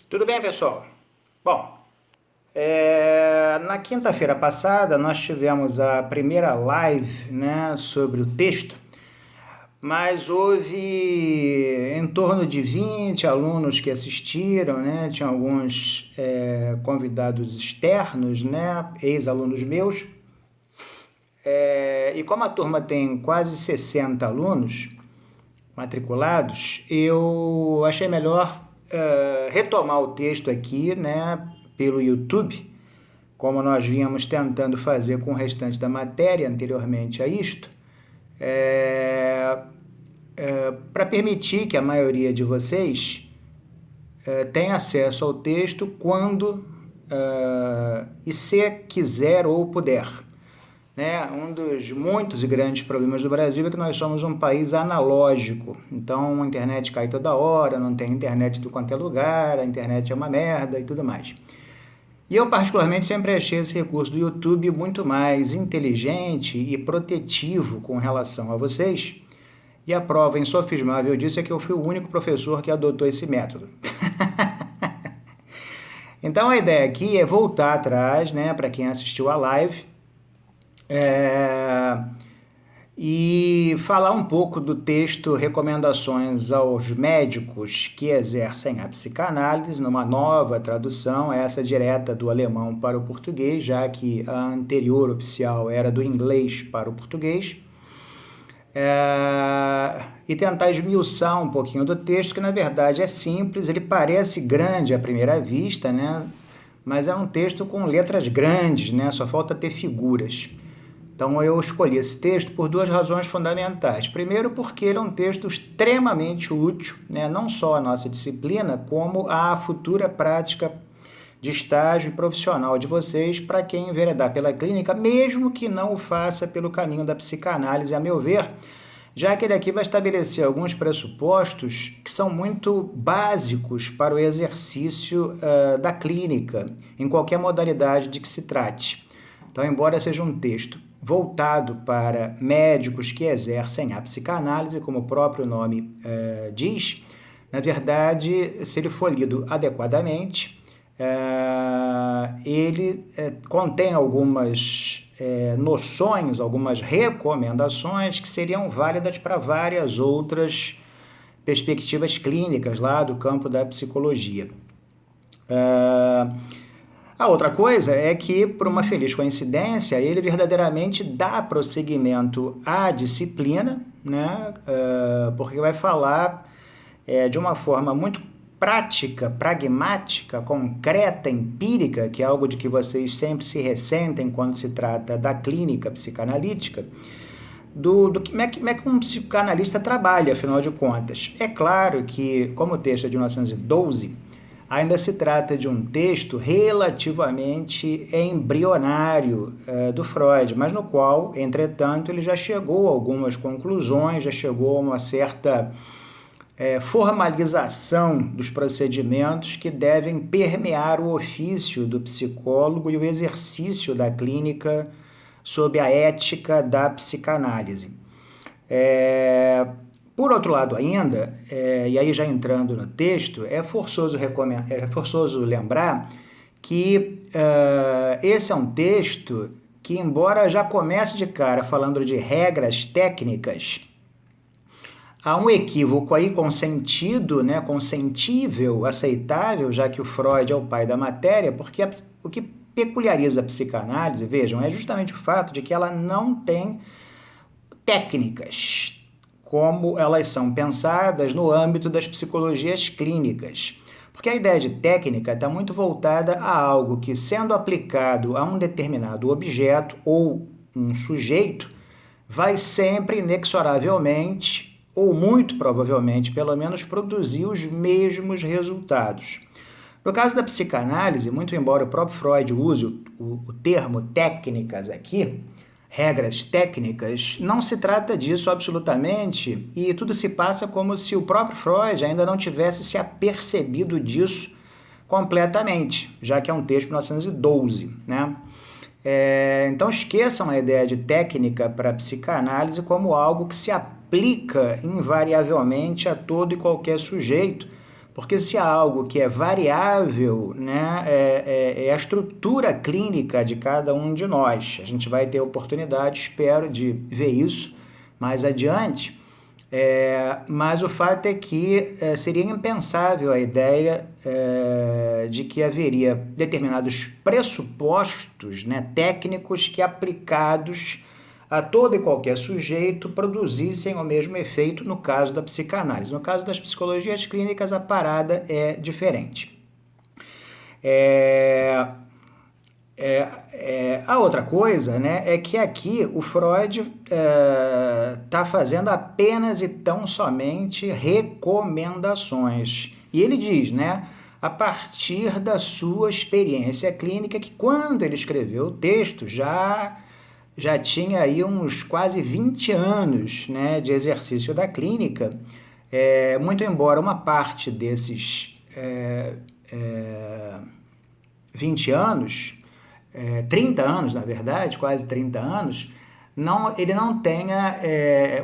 Tudo bem, pessoal? Bom, na quinta-feira passada nós tivemos a primeira live, né, sobre o texto, mas houve em torno de 20 alunos que assistiram, né, tinha alguns convidados externos, né, ex-alunos meus, e como a turma tem quase 60 alunos matriculados, eu achei melhor retomar o texto aqui, né, pelo YouTube, como nós vínhamos tentando fazer com o restante da matéria anteriormente a isto, para permitir que a maioria de vocês tenha acesso ao texto quando e se quiser ou puder. Né? Um dos muitos e grandes problemas do Brasil é que nós somos um país analógico. Então a internet cai toda hora, não tem internet do quanto é lugar, a internet é uma merda e tudo mais. E eu particularmente sempre achei esse recurso do YouTube muito mais inteligente e protetivo com relação a vocês. E a prova insofismável disso é que eu fui o único professor que adotou esse método. Então a ideia aqui é voltar atrás, né, para quem assistiu a live, e falar um pouco do texto Recomendações aos Médicos que Exercem a Psicanálise, numa nova tradução, essa direta do alemão para o português, já que a anterior oficial era do inglês para o português, e tentar esmiuçar um pouquinho do texto, que na verdade é simples, ele parece grande à primeira vista, né? Mas é um texto com letras grandes, né? Só falta ter figuras. Então eu escolhi esse texto por duas razões fundamentais. Primeiro, porque ele é um texto extremamente útil, né? Não só à nossa disciplina, como à futura prática de estágio e profissional de vocês, para quem enveredar pela clínica, mesmo que não o faça pelo caminho da psicanálise, a meu ver, já que ele aqui vai estabelecer alguns pressupostos que são muito básicos para o exercício da clínica, em qualquer modalidade de que se trate. Então, embora seja um texto voltado para médicos que exercem a psicanálise, como o próprio nome diz, na verdade, se ele for lido adequadamente, ele contém algumas noções, algumas recomendações que seriam válidas para várias outras perspectivas clínicas lá do campo da psicologia. A outra coisa é que, por uma feliz coincidência, ele verdadeiramente dá prosseguimento à disciplina, né? Porque vai falar de uma forma muito prática, pragmática, concreta, empírica, que é algo de que vocês sempre se ressentem quando se trata da clínica psicanalítica, do como é que um psicanalista trabalha, afinal de contas. É claro que, como o texto é de 1912, ainda se trata de um texto relativamente embrionário do Freud, mas no qual, entretanto, ele já chegou a algumas conclusões, já chegou a uma certa formalização dos procedimentos que devem permear o ofício do psicólogo e o exercício da clínica sob a ética da psicanálise. Por outro lado ainda, e aí já entrando no texto, é forçoso lembrar que esse é um texto que, embora já comece de cara falando de regras técnicas, há um equívoco aí com sentido, né, com sentível, aceitável, já que o Freud é o pai da matéria, porque o que peculiariza a psicanálise, vejam, é justamente o fato de que ela não tem técnicas, como elas são pensadas no âmbito das psicologias clínicas. Porque a ideia de técnica está muito voltada a algo que, sendo aplicado a um determinado objeto ou um sujeito, vai sempre inexoravelmente, ou muito provavelmente, pelo menos, produzir os mesmos resultados. No caso da psicanálise, muito embora o próprio Freud use o termo técnicas aqui, regras técnicas, não se trata disso absolutamente, e tudo se passa como se o próprio Freud ainda não tivesse se apercebido disso completamente, já que é um texto de 1912, né? Então esqueçam a ideia de técnica para a psicanálise como algo que se aplica invariavelmente a todo e qualquer sujeito, Porque se há algo que é variável, né, é a estrutura clínica de cada um de nós. A gente vai ter oportunidade, espero, de ver isso mais adiante. Mas o fato é que seria impensável a ideia de que haveria determinados pressupostos, né, técnicos que, aplicados a todo e qualquer sujeito, produzissem o mesmo efeito no caso da psicanálise. No caso das psicologias clínicas, a parada é diferente. A outra coisa, né, é que aqui o Freud está fazendo apenas e tão somente recomendações. E ele diz, né, a partir da sua experiência clínica, que quando ele escreveu o texto já tinha aí uns quase 20 anos, né, de exercício da clínica, muito embora uma parte desses 20 anos, 30 anos, na verdade, quase 30 anos, ele não tenha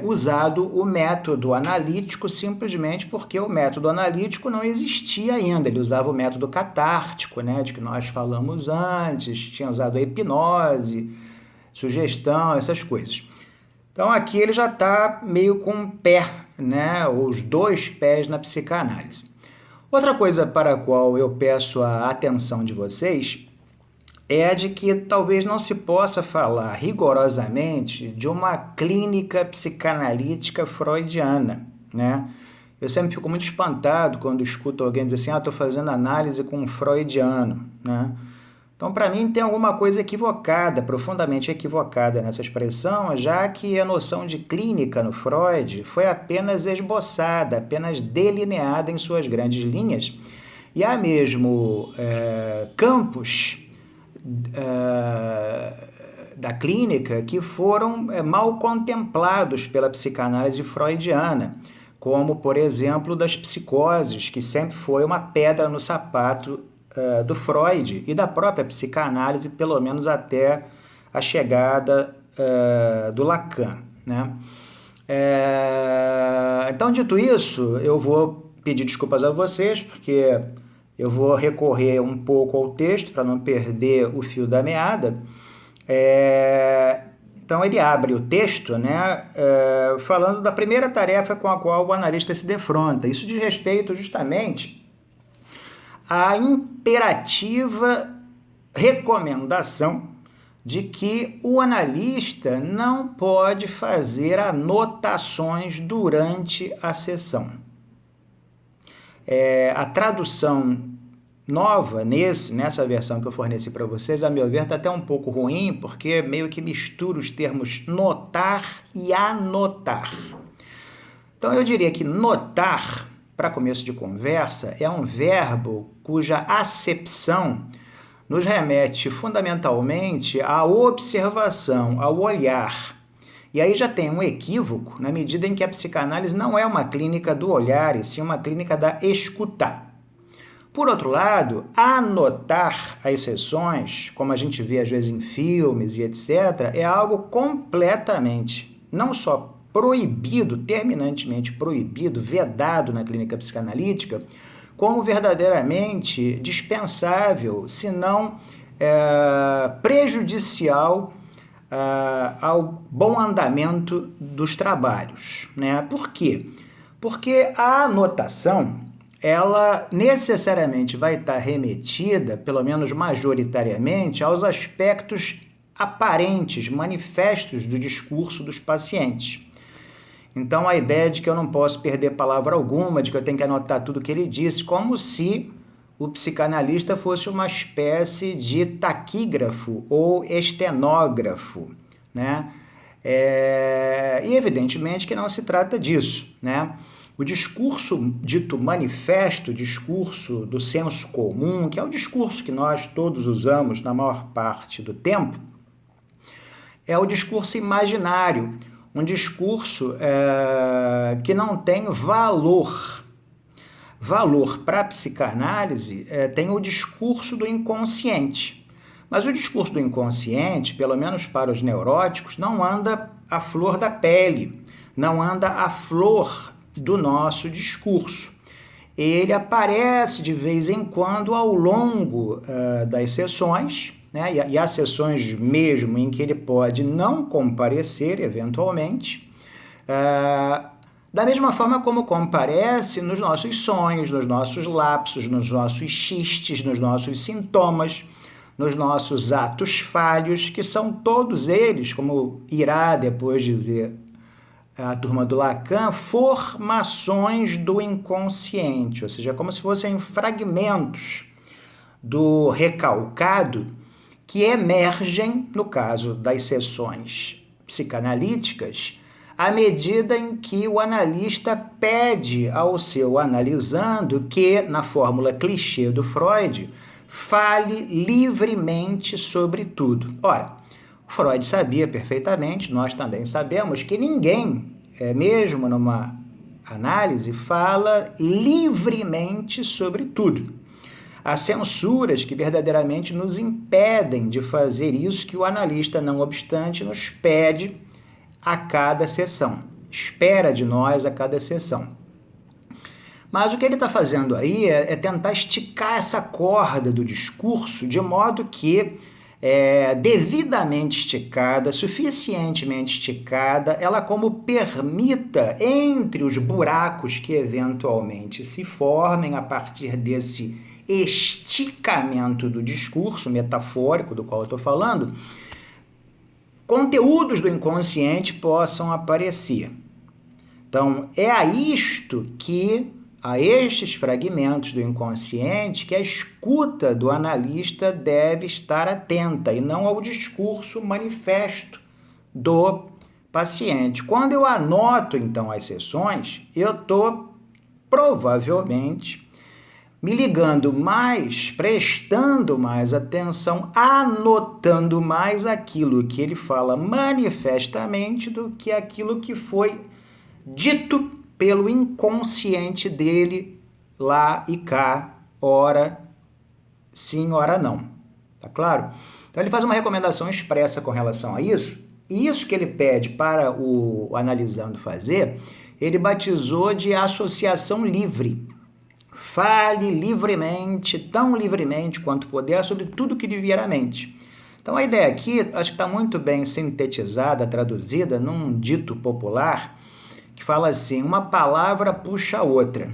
usado o método analítico simplesmente porque o método analítico não existia ainda. Ele usava o método catártico, né, de que nós falamos antes, tinha usado a hipnose, sugestão, essas coisas. Então aqui ele já está meio com um pé, né, os dois pés na psicanálise. Outra coisa para a qual eu peço a atenção de vocês é a de que talvez não se possa falar rigorosamente de uma clínica psicanalítica freudiana, né? Eu sempre fico muito espantado quando escuto alguém dizer assim, estou fazendo análise com um freudiano, né? Então, para mim, tem alguma coisa equivocada, profundamente equivocada nessa expressão, já que a noção de clínica no Freud foi apenas esboçada, apenas delineada em suas grandes linhas, e há mesmo campos da clínica que foram mal contemplados pela psicanálise freudiana, como, por exemplo, das psicoses, que sempre foi uma pedra no sapato do Freud e da própria psicanálise, pelo menos até a chegada do Lacan, né? Então, dito isso, eu vou pedir desculpas a vocês, porque eu vou recorrer um pouco ao texto para não perder o fio da meada. Então, ele abre o texto, né, falando da primeira tarefa com a qual o analista se defronta. Isso diz respeito justamente à imperativa recomendação de que o analista não pode fazer anotações durante a sessão. A tradução nova nessa versão que eu forneci para vocês, a meu ver, está até um pouco ruim, porque meio que mistura os termos notar e anotar. Então, eu diria que notar, para começo de conversa, é um verbo cuja acepção nos remete fundamentalmente à observação, ao olhar. E aí já tem um equívoco, na medida em que a psicanálise não é uma clínica do olhar, e sim uma clínica da escuta. Por outro lado, anotar as sessões, como a gente vê às vezes em filmes e etc., é algo completamente, não só proibido, terminantemente proibido, vedado na clínica psicanalítica, como verdadeiramente dispensável, se não prejudicial ao bom andamento dos trabalhos, né? Por quê? Porque a anotação, ela necessariamente vai estar remetida, pelo menos majoritariamente, aos aspectos aparentes, manifestos do discurso dos pacientes. Então, a ideia de que eu não posso perder palavra alguma, de que eu tenho que anotar tudo o que ele disse, como se o psicanalista fosse uma espécie de taquígrafo ou estenógrafo, né? E evidentemente que não se trata disso, né? O discurso dito manifesto, o discurso do senso comum, que é o discurso que nós todos usamos na maior parte do tempo, é o discurso imaginário, um discurso que não tem valor. Valor para a psicanálise tem o discurso do inconsciente. Mas o discurso do inconsciente, pelo menos para os neuróticos, não anda à flor da pele, não anda à flor do nosso discurso. ele aparece de vez em quando ao longo das sessões, né? E há sessões mesmo em que ele pode não comparecer eventualmente, da mesma forma como comparece nos nossos sonhos, nos nossos lapsos, nos nossos xistes, nos nossos sintomas, nos nossos atos falhos, que são todos eles, como irá depois dizer a turma do Lacan, formações do inconsciente, ou seja, como se fossem fragmentos do recalcado que emergem, no caso das sessões psicanalíticas, à medida em que o analista pede ao seu analisando que, na fórmula clichê do Freud, fale livremente sobre tudo. Ora, Freud sabia perfeitamente, nós também sabemos, que ninguém, mesmo numa análise, fala livremente sobre tudo. Há censuras que verdadeiramente nos impedem de fazer isso que o analista, não obstante, nos pede a cada sessão, espera de nós a cada sessão. Mas o que ele está fazendo aí é tentar esticar essa corda do discurso de modo que, devidamente esticada, suficientemente esticada, ela como permita, entre os buracos que eventualmente se formem a partir desse esticamento do discurso metafórico do qual eu estou falando, conteúdos do inconsciente possam aparecer. Então, é a estes fragmentos do inconsciente que a escuta do analista deve estar atenta, e não ao discurso manifesto do paciente. Quando eu anoto, então, as sessões, eu estou provavelmente me ligando mais, prestando mais atenção, anotando mais aquilo que ele fala manifestamente do que aquilo que foi dito pelo inconsciente dele lá e cá, ora sim, ora não. Tá claro? Então ele faz uma recomendação expressa com relação a isso, e isso que ele pede para o analisando fazer, ele batizou de associação livre. Fale livremente, tão livremente quanto puder, sobre tudo que lhe vier à mente. Então a ideia aqui, acho que está muito bem sintetizada, traduzida num dito popular, que fala assim: uma palavra puxa a outra.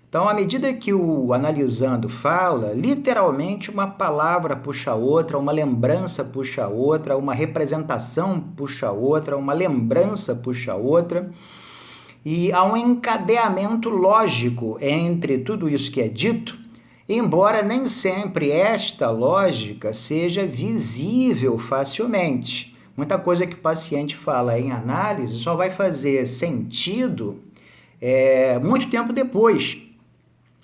Então, à medida que o analisando fala, literalmente uma palavra puxa a outra, uma lembrança puxa a outra, uma representação puxa a outra, uma lembrança puxa a outra. E há um encadeamento lógico entre tudo isso que é dito, embora nem sempre esta lógica seja visível facilmente. Muita coisa que o paciente fala em análise só vai fazer sentido muito tempo depois,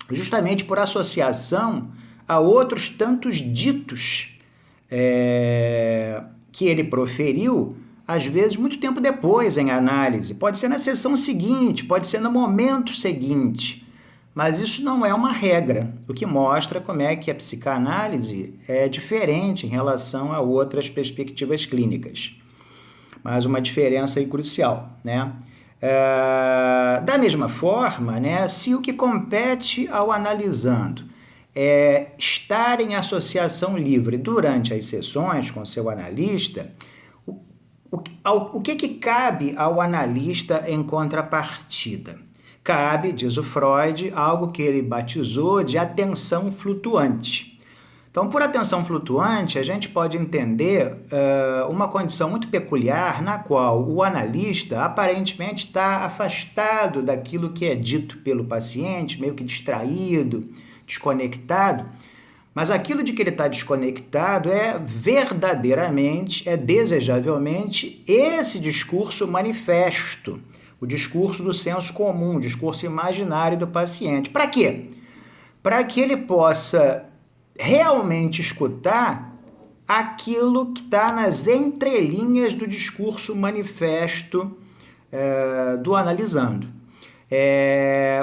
justamente por associação a outros tantos ditos que ele proferiu, às vezes muito tempo depois em análise. Pode ser na sessão seguinte, pode ser no momento seguinte, mas isso não é uma regra, o que mostra como é que a psicanálise é diferente em relação a outras perspectivas clínicas. Mas uma diferença aí crucial, né? Da mesma forma, né, se o que compete ao analisando é estar em associação livre durante as sessões com seu analista, o que cabe ao analista em contrapartida? Cabe, diz o Freud, algo que ele batizou de atenção flutuante. Então, por atenção flutuante, a gente pode entender uma condição muito peculiar na qual o analista aparentemente está afastado daquilo que é dito pelo paciente, meio que distraído, desconectado, mas aquilo de que ele está desconectado é verdadeiramente, desejavelmente esse discurso manifesto, o discurso do senso comum, o discurso imaginário do paciente. Para quê? Para que ele possa realmente escutar aquilo que está nas entrelinhas do discurso manifesto do analisando.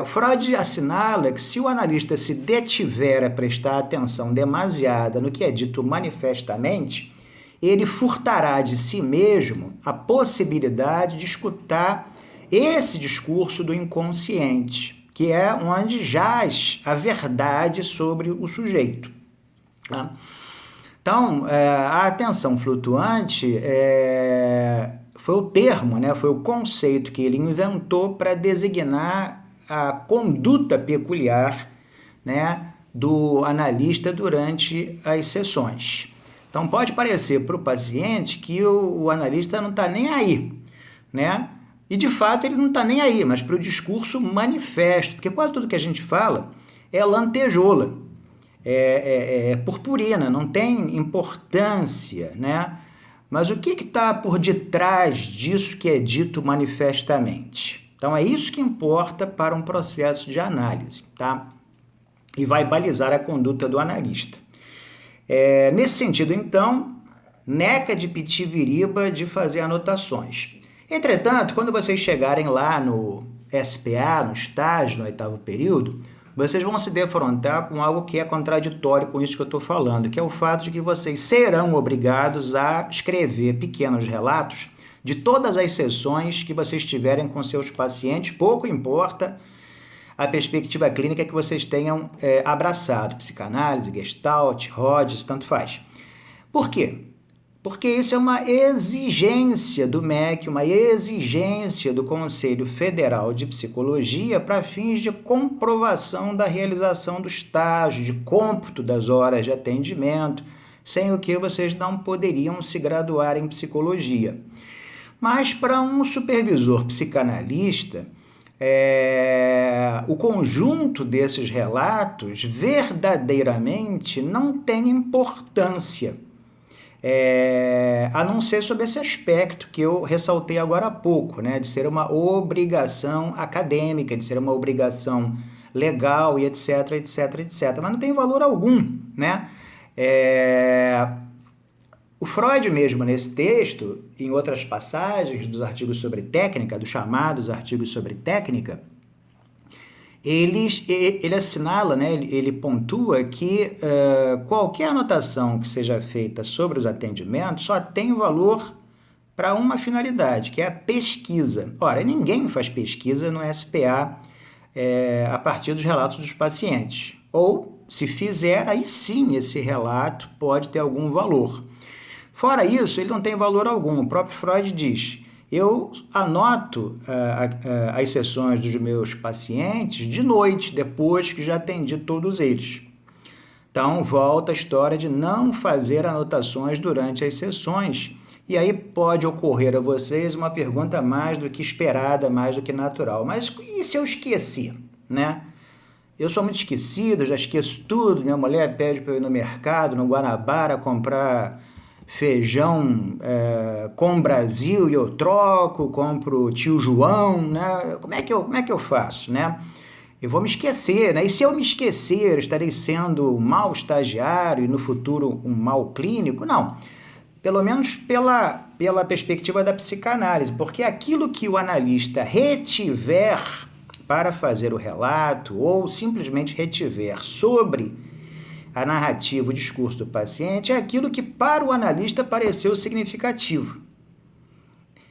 Freud assinala que se o analista se detiver a prestar atenção demasiada no que é dito manifestamente, ele furtará de si mesmo a possibilidade de escutar esse discurso do inconsciente, que é onde jaz a verdade sobre o sujeito. Tá? Então, a atenção flutuante foi o termo, né, foi o conceito que ele inventou para designar a conduta peculiar, né, do analista durante as sessões. Então, pode parecer para o paciente que o analista não está nem aí, né? E, de fato, ele não está nem aí, mas para o discurso manifesto, porque quase tudo que a gente fala é lantejoula, é purpurina, não tem importância, né? Mas o que está por detrás disso que é dito manifestamente? Então, é isso que importa para um processo de análise, tá? E vai balizar a conduta do analista. Nesse sentido, então, neca de pitibiriba de fazer anotações. Entretanto, quando vocês chegarem lá no SPA, no estágio, no 8º período, vocês vão se defrontar com algo que é contraditório com isso que eu estou falando, que é o fato de que vocês serão obrigados a escrever pequenos relatos de todas as sessões que vocês tiverem com seus pacientes, pouco importa a perspectiva clínica que vocês tenham abraçado, psicanálise, Gestalt, Rhodes, tanto faz. Por quê? Porque isso é uma exigência do MEC, uma exigência do Conselho Federal de Psicologia para fins de comprovação da realização do estágio, de cômputo das horas de atendimento, sem o que vocês não poderiam se graduar em psicologia. Mas para um supervisor psicanalista, o conjunto desses relatos verdadeiramente não tem importância, a não ser sobre esse aspecto que eu ressaltei agora há pouco, né, de ser uma obrigação acadêmica, de ser uma obrigação legal e etc, etc, etc. Mas não tem valor algum, né? O Freud mesmo, nesse texto, em outras passagens dos artigos sobre técnica, dos chamados artigos sobre técnica, ele assinala, né, ele pontua que qualquer anotação que seja feita sobre os atendimentos só tem valor para uma finalidade, que é a pesquisa. Ora, ninguém faz pesquisa no SPA a partir dos relatos dos pacientes. Ou, se fizer, aí sim esse relato pode ter algum valor. Fora isso, ele não tem valor algum. O próprio Freud diz: eu anoto as sessões dos meus pacientes de noite, depois que já atendi todos eles. Então, volta a história de não fazer anotações durante as sessões. E aí pode ocorrer a vocês uma pergunta mais do que esperada, mais do que natural. Mas e se eu esquecer, né? Eu sou muito esquecido, já esqueço tudo. Minha mulher pede para eu ir no mercado, no Guanabara, comprar feijão com Brasil e eu troco, compro tio João, né? Como é que eu faço, né? Eu vou me esquecer, né? E se eu me esquecer, estarei sendo um mau estagiário e no futuro um mau clínico? Não, pelo menos pela perspectiva da psicanálise, porque aquilo que o analista retiver para fazer o relato ou simplesmente retiver sobre a narrativa, o discurso do paciente, é aquilo que para o analista pareceu significativo.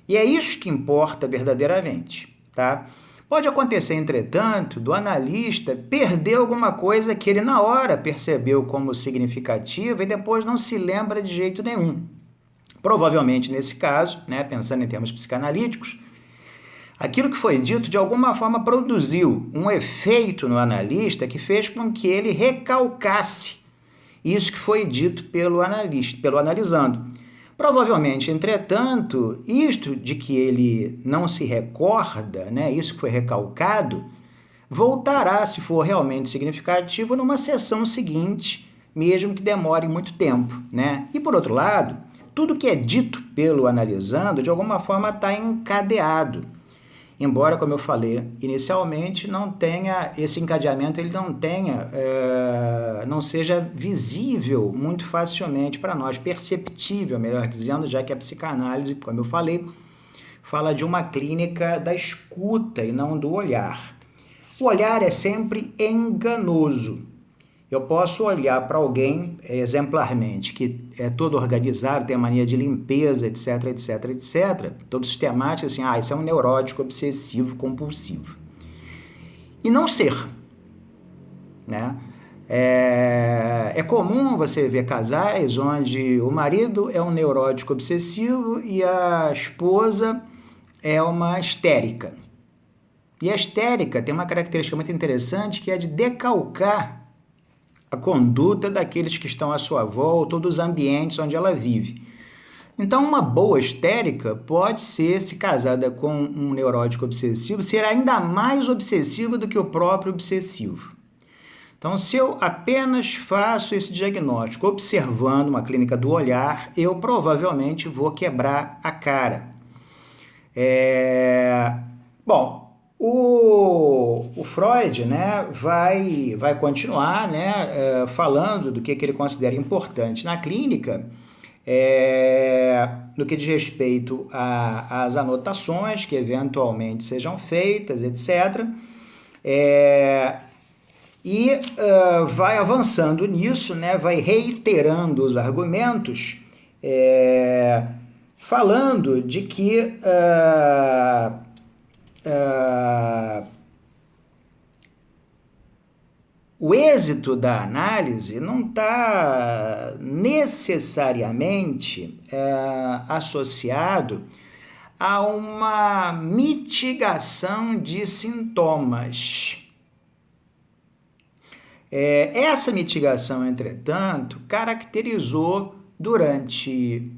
E é isso que importa verdadeiramente, tá? Pode acontecer, entretanto, do analista perder alguma coisa que ele na hora percebeu como significativa e depois não se lembra de jeito nenhum. Provavelmente, nesse caso, né, pensando em termos psicanalíticos, aquilo que foi dito, de alguma forma, produziu um efeito no analista que fez com que ele recalcasse isso que foi dito pelo analista, pelo analisando. Provavelmente, entretanto, isto de que ele não se recorda, né, isso que foi recalcado, voltará, se for realmente significativo, numa sessão seguinte, mesmo que demore muito tempo, né? E, por outro lado, tudo que é dito pelo analisando, de alguma forma, está encadeado. Embora, como eu falei inicialmente, não tenha esse encadeamento, ele não seja visível muito facilmente para nós, perceptível, melhor dizendo, já que a psicanálise, como eu falei, fala de uma clínica da escuta e não do olhar. O olhar é sempre enganoso. Eu posso olhar para alguém exemplarmente, que é todo organizado, tem a mania de limpeza, etc, etc, etc, todo sistemático, assim, isso é um neurótico obsessivo compulsivo. e não ser, né? É comum você ver casais onde o marido é um neurótico obsessivo e a esposa é uma histérica. E a histérica tem uma característica muito interessante, que é de decalcar a conduta daqueles que estão à sua volta ou dos ambientes onde ela vive. Então, uma boa histérica pode ser, se casada com um neurótico obsessivo, ser ainda mais obsessiva do que o próprio obsessivo. Então, se eu apenas faço esse diagnóstico observando uma clínica do olhar, eu provavelmente vou quebrar a cara. Bom, o Freud, né, vai continuar, né, falando do que ele considera importante na clínica, no que diz respeito às anotações que eventualmente sejam feitas, etc., vai avançando nisso, né? Vai reiterando os argumentos, falando de que o êxito da análise não está necessariamente associado a uma mitigação de sintomas. Essa mitigação, entretanto, caracterizou durante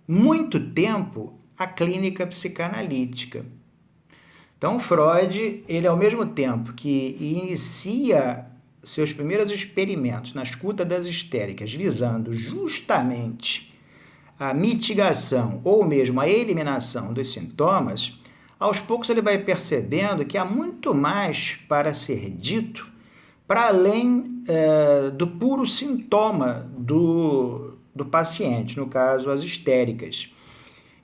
muito tempo a clínica psicanalítica. Então, Freud, ele ao mesmo tempo que inicia seus primeiros experimentos na escuta das histéricas, visando justamente a mitigação ou mesmo a eliminação dos sintomas, aos poucos ele vai percebendo que há muito mais para ser dito para além do puro sintoma do paciente, no caso, as histéricas,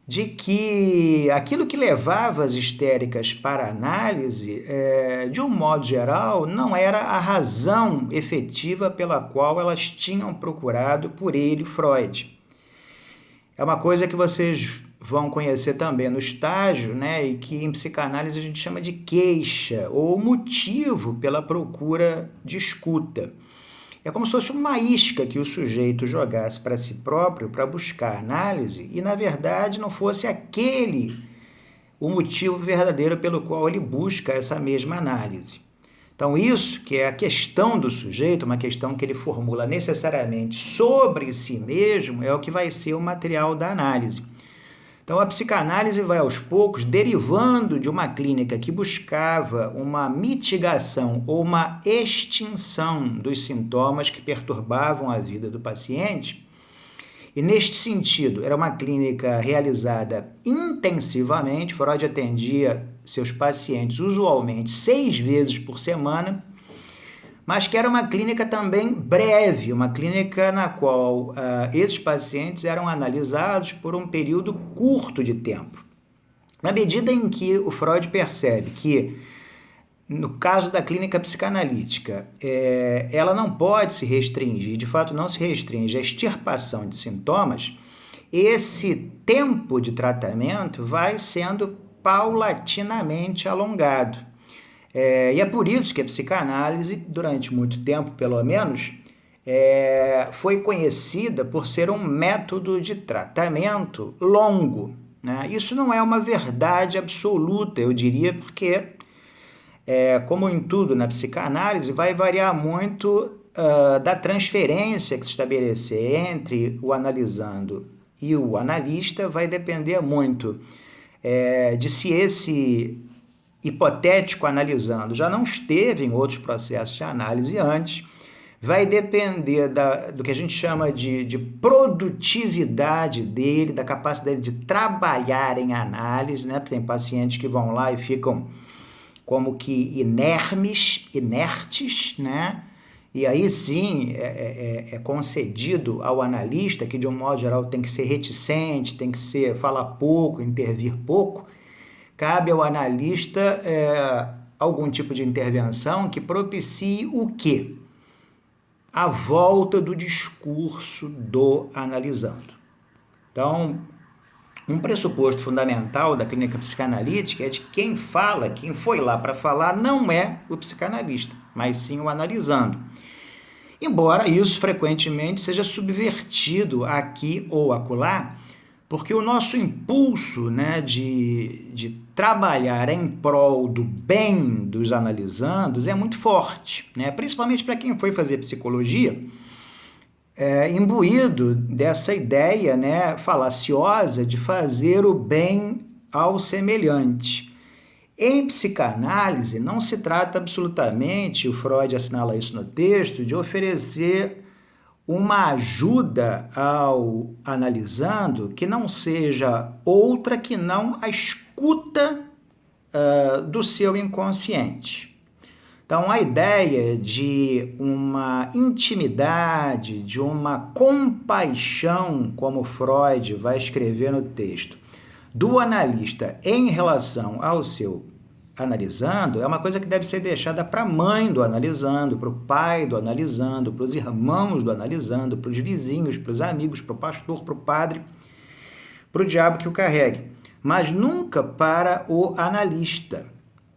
de que aquilo que levava as histéricas para a análise, de um modo geral, não era a razão efetiva pela qual elas tinham procurado por ele, Freud. É uma coisa que vocês vão conhecer também no estágio, né, e que em psicanálise a gente chama de queixa, ou motivo pela procura de escuta. É como se fosse uma isca que o sujeito jogasse para si próprio para buscar análise e, na verdade, não fosse aquele o motivo verdadeiro pelo qual ele busca essa mesma análise. Então, isso que é a questão do sujeito, uma questão que ele formula necessariamente sobre si mesmo, é o que vai ser o material da análise. Então, a psicanálise vai aos poucos derivando de uma clínica que buscava uma mitigação ou uma extinção dos sintomas que perturbavam a vida do paciente. E, neste sentido, era uma clínica realizada intensivamente. Freud atendia seus pacientes usualmente 6 vezes por semana, mas que era uma clínica também breve, uma clínica na qual esses pacientes eram analisados por um período curto de tempo. Na medida em que o Freud percebe que, no caso da clínica psicanalítica, ela não pode se restringir, de fato não se restringe à extirpação de sintomas, esse tempo de tratamento vai sendo paulatinamente alongado. E é por isso que a psicanálise, durante muito tempo pelo menos, foi conhecida por ser um método de tratamento longo, né? Isso não é uma verdade absoluta, eu diria, porque, como em tudo na psicanálise, vai variar muito da transferência que se estabelecer entre o analisando e o analista, vai depender muito de se esse hipotético analisando já não esteve em outros processos de análise antes, vai depender do que a gente chama de produtividade dele, da capacidade de trabalhar em análise, né? Porque tem pacientes que vão lá e ficam como que inertes, né? E aí sim é concedido ao analista, que de um modo geral tem que ser reticente, tem que falar pouco, intervir pouco, cabe ao analista algum tipo de intervenção que propicie o quê? A volta do discurso do analisando. Então, Um pressuposto fundamental da clínica psicanalítica é de quem fala, quem foi lá para falar, não é o psicanalista, mas sim o analisando. Embora isso frequentemente seja subvertido aqui ou acolá, porque o nosso impulso, né, de trabalhar em prol do bem dos analisandos é muito forte, né? Principalmente para quem foi fazer psicologia, imbuído dessa ideia, né, falaciosa de fazer o bem ao semelhante. Em psicanálise, não se trata absolutamente, o Freud assinala isso no texto, de oferecer uma ajuda ao analisando que não seja outra que não a escuta do seu inconsciente. Então, a ideia de uma intimidade, de uma compaixão, como Freud vai escrever no texto, do analista em relação ao seu analisando, é uma coisa que deve ser deixada para a mãe do analisando, para o pai do analisando, para os irmãos do analisando, para os vizinhos, para os amigos, para o pastor, para o padre, para o diabo que o carregue, mas nunca para o analista.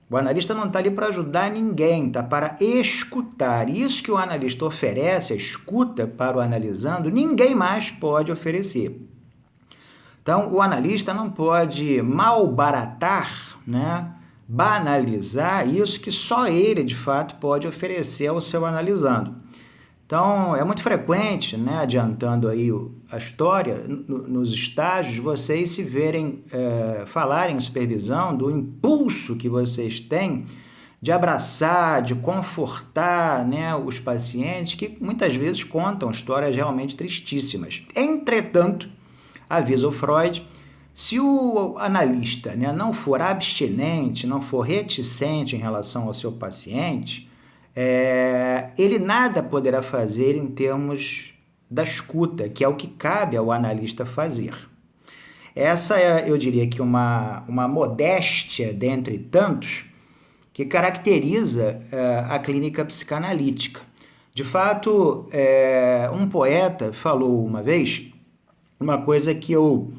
O analista não está ali para ajudar ninguém, está para escutar. Isso que o analista oferece, a escuta para o analisando, ninguém mais pode oferecer. Então, o analista não pode malbaratar, né, banalizar isso que só ele, de fato, pode oferecer ao seu analisando. Então, é muito frequente, né, adiantando aí a história, nos estágios, vocês se verem falarem em supervisão do impulso que vocês têm de abraçar, de confortar, né, os pacientes que muitas vezes contam histórias realmente tristíssimas. Entretanto, avisa o Freud, se o analista, né, não for abstinente, não for reticente em relação ao seu paciente, ele nada poderá fazer em termos da escuta, que é o que cabe ao analista fazer. Essa é, eu diria que uma modéstia dentre tantos que caracteriza a clínica psicanalítica. De fato, um poeta falou uma vez uma coisa que eu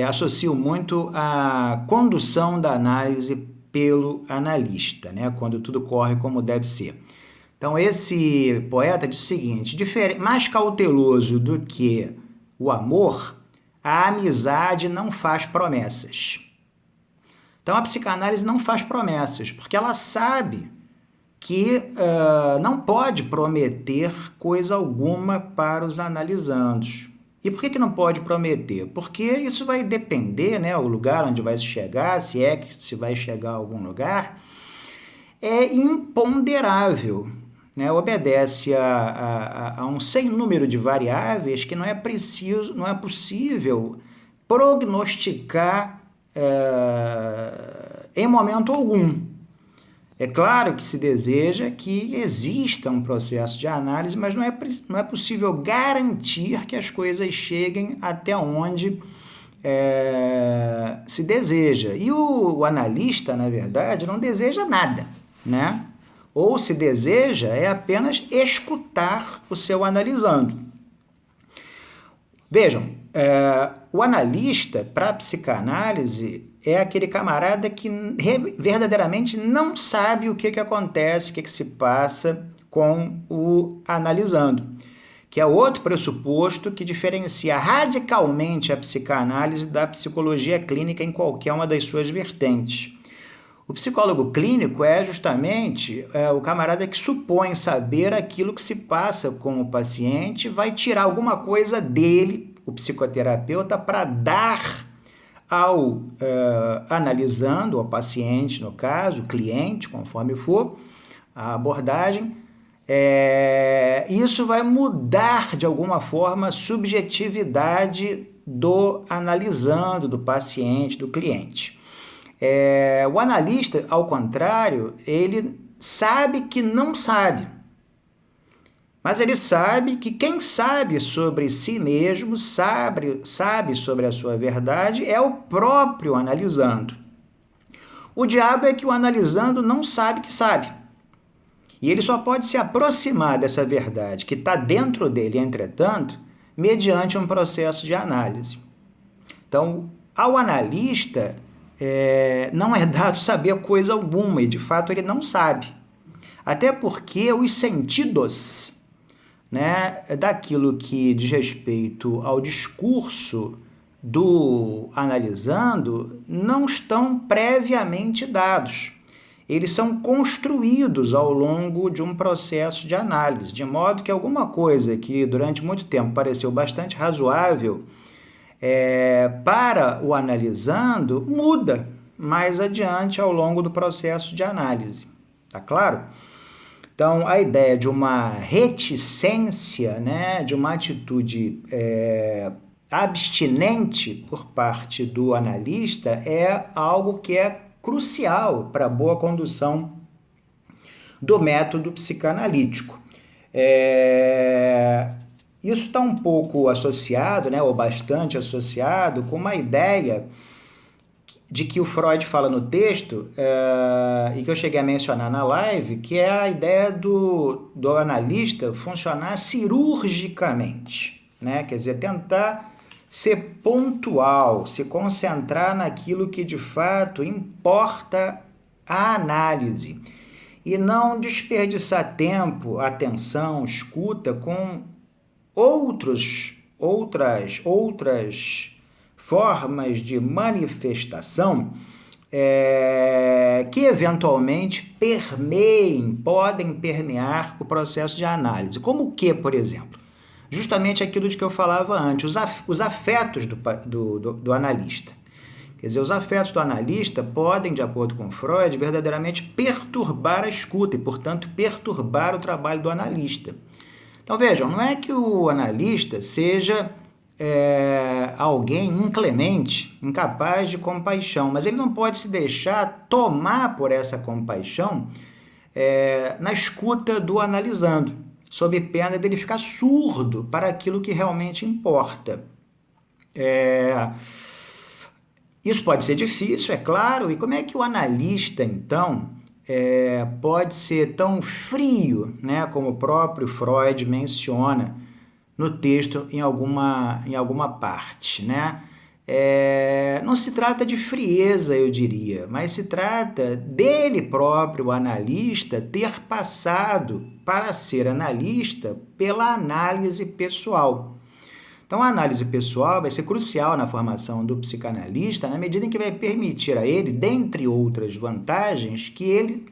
associo muito à condução da análise pelo analista, né? Quando tudo corre como deve ser. Então, esse poeta diz o seguinte, mais cauteloso do que o amor, a amizade não faz promessas. Então, a psicanálise não faz promessas, porque ela sabe que não pode prometer coisa alguma para os analisandos. E por que não pode prometer? Porque isso vai depender, né, o lugar onde vai se chegar, se é que se vai chegar a algum lugar, é imponderável, né? Obedece a um sem número de variáveis que não é possível prognosticar em momento algum. É claro que se deseja que exista um processo de análise, mas não é possível garantir que as coisas cheguem até onde se deseja. E o analista, na verdade, não deseja nada, né? Ou se deseja é apenas escutar o seu analisando. Vejam, o analista, para a psicanálise, é aquele camarada que verdadeiramente não sabe o que acontece, o que se passa com o analisando, que é outro pressuposto que diferencia radicalmente a psicanálise da psicologia clínica em qualquer uma das suas vertentes. O psicólogo clínico é justamente o camarada que supõe saber aquilo que se passa com o paciente, vai tirar alguma coisa dele, o psicoterapeuta, para dar ao analisando, ao paciente, no caso, cliente, conforme for a abordagem, isso vai mudar de alguma forma a subjetividade do analisando, do paciente, do cliente. O analista, ao contrário, ele sabe que não sabe, mas ele sabe que quem sabe sobre si mesmo, sabe sobre a sua verdade, é o próprio analisando. O diabo é que o analisando não sabe que sabe. E ele só pode se aproximar dessa verdade que está dentro dele, entretanto, mediante um processo de análise. Então, ao analista não é dado saber coisa alguma, e de fato ele não sabe. Até porque os sentidos, né, daquilo que diz respeito ao discurso do analisando não estão previamente dados. Eles são construídos ao longo de um processo de análise, de modo que alguma coisa que durante muito tempo pareceu bastante razoável para o analisando muda mais adiante ao longo do processo de análise. Tá claro? Então, a ideia de uma reticência, né, de uma atitude abstinente por parte do analista é algo que é crucial para a boa condução do método psicanalítico. Isso está um pouco associado, né, ou bastante associado, com uma ideia de que o Freud fala no texto, e que eu cheguei a mencionar na live, que é a ideia do analista funcionar cirurgicamente, né? Quer dizer, tentar ser pontual, se concentrar naquilo que de fato importa a análise, e não desperdiçar tempo, atenção, escuta com outras formas de manifestação que eventualmente podem permear o processo de análise. Como o que, por exemplo? Justamente aquilo de que eu falava antes, os afetos do analista. Quer dizer, os afetos do analista podem, de acordo com Freud, verdadeiramente perturbar a escuta e, portanto, perturbar o trabalho do analista. Então, vejam, não é que o analista seja alguém inclemente, incapaz de compaixão, mas ele não pode se deixar tomar por essa compaixão na escuta do analisando, sob pena dele ficar surdo para aquilo que realmente importa. Isso pode ser difícil, é claro, e como é que o analista, então, pode ser tão frio, né, como o próprio Freud menciona no texto em alguma parte, né? Não se trata de frieza, eu diria, mas se trata dele próprio, o analista, ter passado para ser analista pela análise pessoal. Então, a análise pessoal vai ser crucial na formação do psicanalista, na medida em que vai permitir a ele, dentre outras vantagens, que ele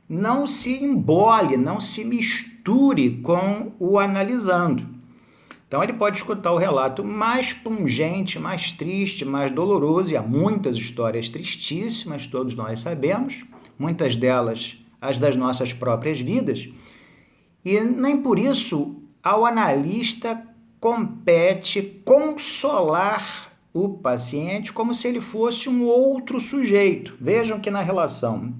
não se embole, não se misture com o analisando. Então, ele pode escutar o relato mais pungente, mais triste, mais doloroso, e há muitas histórias tristíssimas, todos nós sabemos, muitas delas as das nossas próprias vidas, e nem por isso ao analista compete consolar o paciente como se ele fosse um outro sujeito. Vejam que na relação